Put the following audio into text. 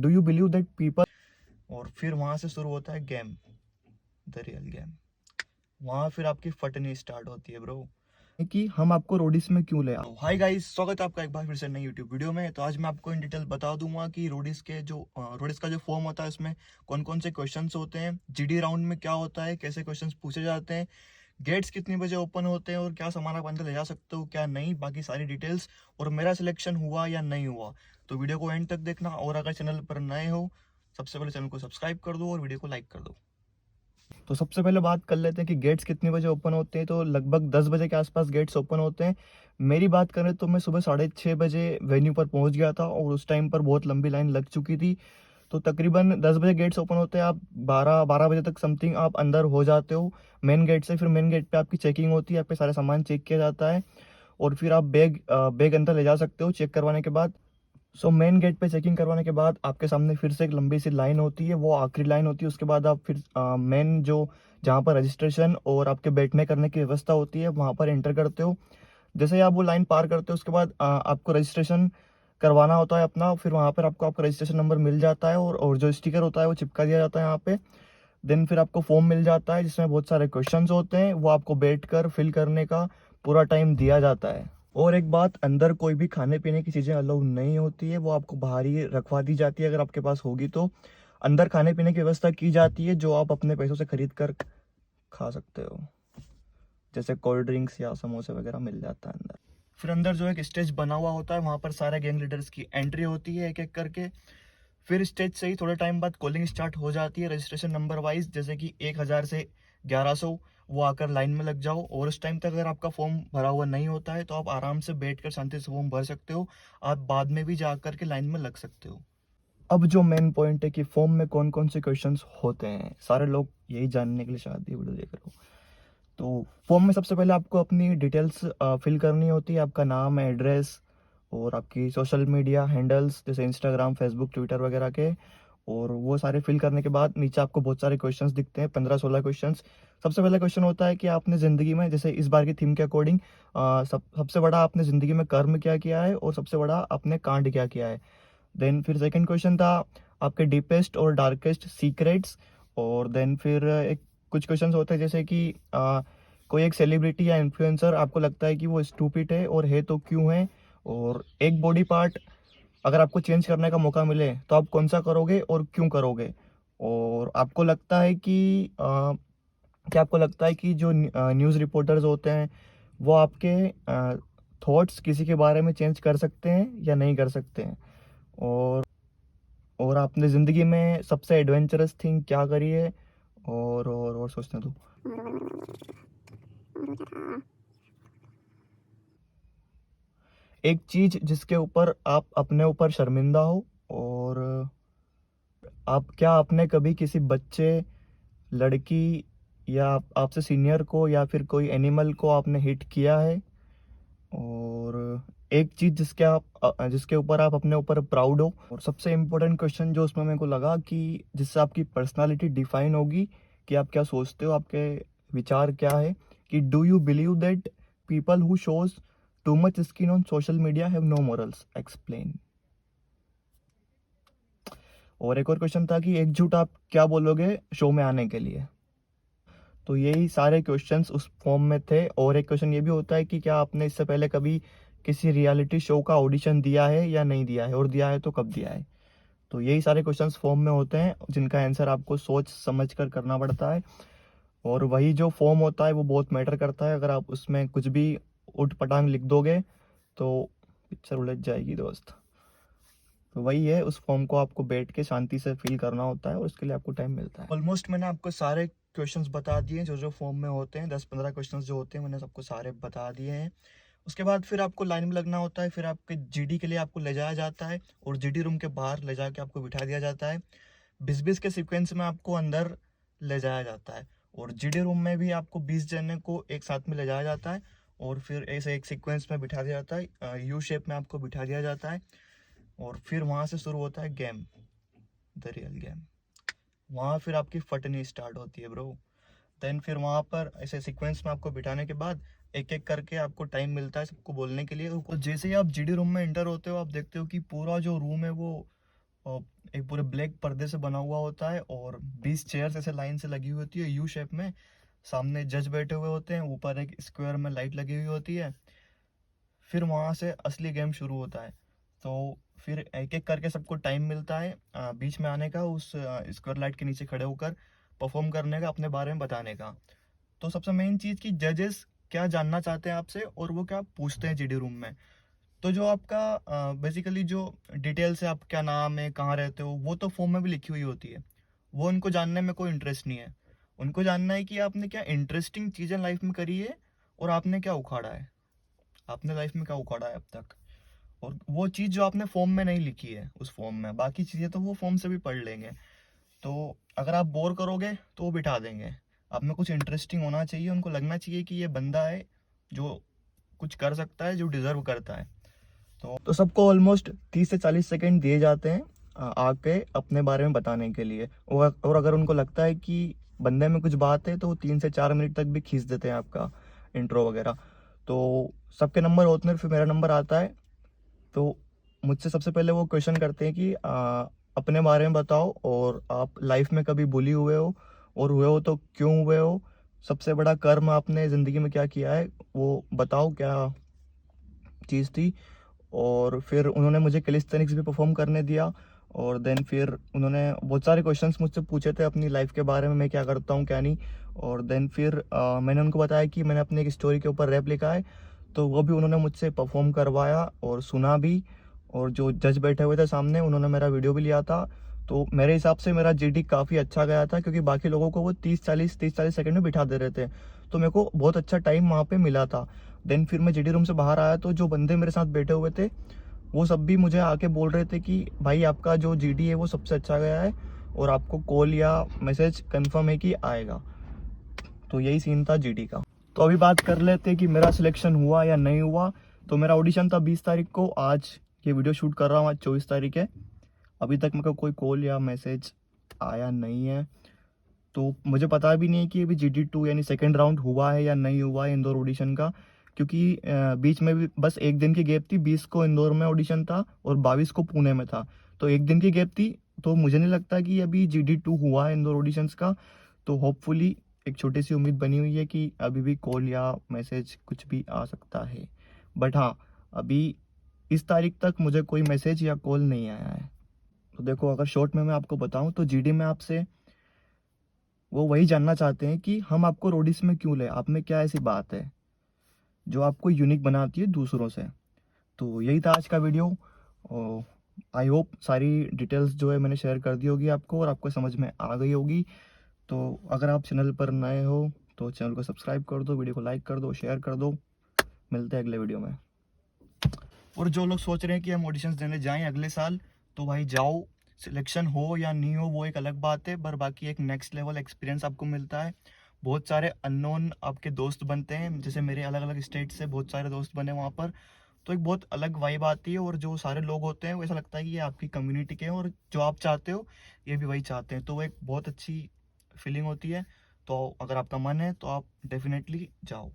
Do you believe that people, और फिर वहाँ से शुरू होता है गेम, द रियल गेम। वहाँ फिर आपकी फटनी स्टार्ट होती है ब्रो, कि हम आपको रोडिस में क्यों ले आए। हाय गाइस, स्वागत है आपका एक बार फिर से नई यूट्यूब वीडियो में। तो आज मैं आपको इन डिटेल बता दूंगा कि रोडिस का जो फॉर्म होता है उसमें कौन कौन से क्वेश्चंस होते हैं, जीडी राउंड में क्या होता है, कैसे क्वेश्चंस पूछे जाते हैं, गेट्स कितनी बजे ओपन होते हैं और क्या सामान आप अंदर ले जा सकते हो क्या नहीं, बाकी सारी डिटेल्स, और मेरा सिलेक्शन हुआ या नहीं हुआ। तो वीडियो को एंड तक देखना, और अगर चैनल पर नए हो सबसे पहले चैनल को सब्सक्राइब कर दो और वीडियो को लाइक कर दो। तो सबसे पहले बात कर लेते हैं कि गेट्स कितने बजे ओपन होते हैं। तो लगभग 10 बजे के आसपास गेट्स ओपन होते हैं। मेरी बात करें तो मैं सुबह 6:30 बजे वेन्यू पर पहुंच गया था और उस टाइम पर बहुत लंबी लाइन लग चुकी थी। तो तकरीबन 10 बजे गेट्स ओपन होते हैं, आप 12 बजे तक समथिंग आप अंदर हो जाते हो मेन गेट से। फिर मेन गेट पे आपकी चेकिंग होती है, आपके सारे सामान चेक किया जाता है और फिर आप बैग अंदर ले जा सकते हो चेक करवाने के बाद। मेन गेट पे चेकिंग करवाने के बाद आपके सामने फिर से एक लंबी सी लाइन होती है, वो आखिरी लाइन होती है। उसके बाद आप फिर मेन जो जहाँ पर रजिस्ट्रेशन और आपके बैठने करने की व्यवस्था होती है वहाँ पर एंटर करते हो। जैसे ही आप वो लाइन पार करते हो उसके बाद आपको रजिस्ट्रेशन करवाना होता है अपना। फिर वहाँ पर आपको आपका रजिस्ट्रेशन नंबर मिल जाता है और जो स्टिकर होता है वो चिपका दिया जाता है यहाँ पे। देन फिर आपको फॉर्म मिल जाता है जिसमें बहुत सारे क्वेश्चंस होते हैं, वो आपको बैठ कर फिल करने का पूरा टाइम दिया जाता है। और एक बात, अंदर कोई भी खाने पीने की चीज़ें अलाउ नहीं होती है, वो आपको बाहर ही रखवा दी जाती है। अगर आपके पास होगी तो अंदर खाने पीने की व्यवस्था की जाती है जो आप अपने पैसों से खरीद कर खा सकते हो, जैसे कोल्ड ड्रिंक्स या समोसे वगैरह मिल जाता है अंदर। फिर अंदर जो एक स्टेज बना हुआ होता है वहाँ पर सारे गैंग लीडर्स की एंट्री होती है एक एक करके। फिर स्टेज से ही थोड़े टाइम बाद कॉलिंग स्टार्ट हो जाती है रजिस्ट्रेशन नंबर वाइज, जैसे कि 1000 से 1100 वो आकर लाइन में लग जाओ। और उस टाइम तक अगर आपका फॉर्म भरा हुआ नहीं होता है तो आप आराम से बैठकर शांति से फॉर्म भर सकते हो, आप बाद में भी जाकर के लाइन में लग सकते हो। अब जो मेन पॉइंट है कि फॉर्म में कौन कौन से क्वेश्चंस होते हैं, सारे लोग यही जानने के लिए शायद ये वीडियो देख रहे हो। तो फॉर्म में सबसे पहले आपको अपनी डिटेल्स फिल करनी होती है, आपका नाम, एड्रेस और आपकी सोशल मीडिया हैंडल्स जैसे इंस्टाग्राम, फेसबुक, ट्विटर वगैरह के। और वो सारे फिल करने के बाद नीचे आपको बहुत सारे क्वेश्चंस दिखते हैं, 15-16 क्वेश्चंस। सबसे पहला क्वेश्चन होता है कि आपने ज़िंदगी में, जैसे इस बार की थीम के अकॉर्डिंग, सबसे बड़ा आपने ज़िंदगी में कर्म क्या किया है और सबसे बड़ा आपने कांड क्या किया है। देन फिर सेकंड क्वेश्चन था आपके डीपेस्ट और डार्केस्ट सीक्रेट्स। और देन फिर एक कुछ क्वेश्चंस होते हैं जैसे कि कोई एक सेलिब्रिटी या इन्फ्लुएंसर आपको लगता है कि वो स्टूपिड है और है तो क्यों है। और एक बॉडी पार्ट अगर आपको चेंज करने का मौका मिले तो आप कौन सा करोगे और क्यों करोगे। और आपको लगता है कि क्या आपको लगता है कि जो न्यूज़ रिपोर्टर्स होते हैं वो आपके थॉट्स किसी के बारे में चेंज कर सकते हैं या नहीं कर सकते हैं। और आपने ज़िंदगी में सबसे एडवेंचरस थिंग क्या करी है। और सोचने दो। एक चीज जिसके ऊपर आप अपने ऊपर शर्मिंदा हो। और क्या आपने कभी किसी बच्चे, लड़की या आपसे सीनियर को या फिर कोई एनिमल को आपने हिट किया है। और एक चीज जिसके ऊपर आप अपने ऊपर प्राउड हो। और सबसे इम्पोर्टेंट क्वेश्चन जो उसमें मेरे को लगा कि जिससे आपकी पर्सनालिटी डिफाइन होगी कि आप क्या सोचते हो, आपके विचार क्या है, कि do you believe that people who shows too much skin on social media have no morals, explain. और एक और क्वेश्चन था कि एकजुट आप क्या बोलोगे शो में आने के लिए। तो यही सारे क्वेश्चंस उस फॉर्म में थे। और एक क्वेश्चन ये भी होता है कि क्या आपने इससे पहले कभी किसी रियलिटी शो का ऑडिशन दिया है या नहीं दिया है, और दिया है तो कब दिया है। तो यही सारे क्वेश्चंस फॉर्म में होते हैं जिनका आंसर आपको सोच समझ कर करना पड़ता है। और वही जो फॉर्म होता है वो बहुत मैटर करता है, अगर आप उसमें कुछ भी उठ पटांग लिख दोगे तो पिक्चर उलझ जाएगी दोस्त। तो वही है, उस फॉर्म को आपको बैठ के शांति से फिल करना होता है और उसके लिए आपको टाइम मिलता है। ऑलमोस्ट मैंने आपको सारे क्वेश्चंस बता दिए जो जो फॉर्म में होते हैं, 10-15 क्वेश्चंस जो होते हैं मैंने सबको सारे बता दिए हैं। उसके बाद फिर आपको लाइन में लगना होता है, फिर आपके जीडी के लिए आपको ले जाया जाता है और जीडी रूम के बाहर ले जाके आपको बिठा दिया जाता है। 20-20 के सीक्वेंस में आपको अंदर ले जाया जाता है और जीडी रूम में भी आपको 20 जने को एक साथ में ले जाया जाता है और फिर ऐसे एक सीक्वेंस में बिठा दिया जाता है, यू शेप में आपको बिठा दिया जाता है। और फिर वहाँ से शुरू होता है गेम, द रियल गेम। वहाँ फिर आपकी फटनी स्टार्ट होती है ब्रो। देन फिर वहाँ पर ऐसे सीक्वेंस में आपको बिठाने के बाद एक एक करके आपको टाइम मिलता है सबको बोलने के लिए। और जैसे ही आप जीडी रूम में एंटर होते हो आप देखते हो कि पूरा जो रूम है वो और एक पूरे ब्लैक पर्दे से बना हुआ होता है और 20 चेयर्स ऐसे लाइन से लगी हुई होती है यू शेप में। सामने जज बैठे हुए होते हैं, ऊपर एक स्क्वायर में लाइट लगी हुई होती है। फिर वहाँ से असली गेम शुरू होता है। तो फिर एक एक करके सबको टाइम मिलता है बीच में आने का, उस स्क्वायर लाइट के नीचे खड़े होकर परफॉर्म करने का, अपने बारे में बताने का। तो सबसे मेन चीज़ कि जजेस क्या जानना चाहते हैं आपसे और वो क्या पूछते हैं जीडी रूम में। तो जो आपका बेसिकली जो डिटेल्स है, आप क्या नाम है, कहाँ रहते हो, वो तो फॉर्म में भी लिखी हुई होती है। वो उनको जानने में कोई इंटरेस्ट नहीं है। उनको जानना है कि आपने क्या इंटरेस्टिंग चीज़ें लाइफ में करी है और आपने क्या उखाड़ा है, आपने लाइफ में क्या उखाड़ा है अब तक। और वो चीज़ जो आपने फॉर्म में नहीं लिखी है उस फॉर्म में, बाकी चीज़ें तो वो फॉर्म से भी पढ़ लेंगे। तो अगर आप बोर करोगे तो वो बिठा देंगे। आप में कुछ इंटरेस्टिंग होना चाहिए, उनको लगना चाहिए कि ये बंदा है जो कुछ कर सकता है, जो डिज़र्व करता है। तो सबको ऑलमोस्ट 30 से 40 सेकंड दिए जाते हैं आके अपने बारे में बताने के लिए। और अगर उनको लगता है कि बंदे में कुछ बात है तो वो 3 से 4 मिनट तक भी खींच देते हैं आपका इंट्रो वगैरह। तो सबके नंबर होते हैं, फिर मेरा नंबर आता है। तो मुझसे सबसे पहले वो क्वेश्चन करते हैं कि अपने बारे में बताओ और आप लाइफ में कभी बुली हुए हो, और हुए हो तो क्यों हुए हो, सबसे बड़ा कर्म आपने ज़िंदगी में क्या किया है वो बताओ, क्या चीज़ थी। और फिर उन्होंने मुझे कैलिस्थेनिक्स भी परफॉर्म करने दिया। और देन फिर उन्होंने बहुत सारे क्वेश्चंस मुझसे पूछे थे अपनी लाइफ के बारे में, मैं क्या करता हूँ क्या नहीं। और देन फिर मैंने उनको बताया कि मैंने अपनी एक स्टोरी के ऊपर रैप लिखा है, तो वो भी उन्होंने मुझसे परफॉर्म करवाया और सुना भी। और जो जज बैठे हुए थे सामने, उन्होंने मेरा वीडियो भी लिया था। तो मेरे हिसाब से मेरा जीडी काफ़ी अच्छा गया था, क्योंकि बाकी लोगों को वो 30 40 सेकंड में बिठा दे रहे थे। तो मेरे को बहुत अच्छा टाइम वहाँ पे मिला था। देन फिर मैं जीडी रूम से बाहर आया तो जो बंदे मेरे साथ बैठे हुए थे वो सब भी मुझे आके बोल रहे थे कि भाई आपका जो जीडी है वो सबसे अच्छा गया है, और आपको कॉल या मैसेज कंफर्म है कि आएगा। तो यही सीन था जीडी का। तो अभी बात कर लेते हैं कि मेरा सिलेक्शन हुआ या नहीं हुआ। तो मेरा ऑडिशन था 20 तारीख को, आज ये वीडियो शूट कर रहा हूँ, आज 24 तारीख है। अभी तक मेरे को कोई कॉल या मैसेज आया नहीं है। तो मुझे पता भी नहीं है कि अभी GD2 यानी सेकंड राउंड हुआ है या नहीं हुआ है इंदौर ऑडिशन का, क्योंकि बीच में भी बस एक दिन की गैप थी। 20 को इंदौर में ऑडिशन था और 22 को पुणे में था, तो एक दिन की गैप थी। तो मुझे नहीं लगता कि अभी GD2 हुआ है इंदौर ऑडिशंस का। तो होपफुली एक छोटी सी उम्मीद बनी हुई है कि अभी भी कॉल या मैसेज कुछ भी आ सकता है। बट हाँ, अभी इस तारीख तक मुझे कोई मैसेज या कॉल नहीं आया है। तो देखो, अगर शॉर्ट में मैं आपको बताऊं तो जीडी में आपसे वो वही जानना चाहते हैं कि हम आपको रोडिस में क्यों ले, आप में क्या ऐसी बात है जो आपको यूनिक बनाती है दूसरों से। तो यही था आज का वीडियो। आई होप सारी डिटेल्स जो है मैंने शेयर कर दी होगी आपको और आपको समझ में आ गई होगी। तो अगर आप चैनल पर नए हो तो चैनल को सब्सक्राइब कर दो, वीडियो को लाइक कर दो, शेयर कर दो। मिलते हैं अगले वीडियो में। और जो लोग सोच रहे हैं कि हम ऑडिशंस देने जाएं अगले साल, तो भाई जाओ। सिलेक्शन हो या नहीं हो वो एक अलग बात है, पर बाकी एक नेक्स्ट लेवल एक्सपीरियंस आपको मिलता है। बहुत सारे अननोन आपके दोस्त बनते हैं, जैसे मेरे अलग अलग स्टेट से बहुत सारे दोस्त बने वहाँ पर। तो एक बहुत अलग वाइब आती है, और जो सारे लोग होते हैं वो ऐसा लगता है कि ये आपकी कम्युनिटी के हैं, और जो आप चाहते हो ये भी वही चाहते हैं। तो वो एक बहुत अच्छी फीलिंग होती है। तो अगर आपका मन है तो आप डेफिनेटली जाओ।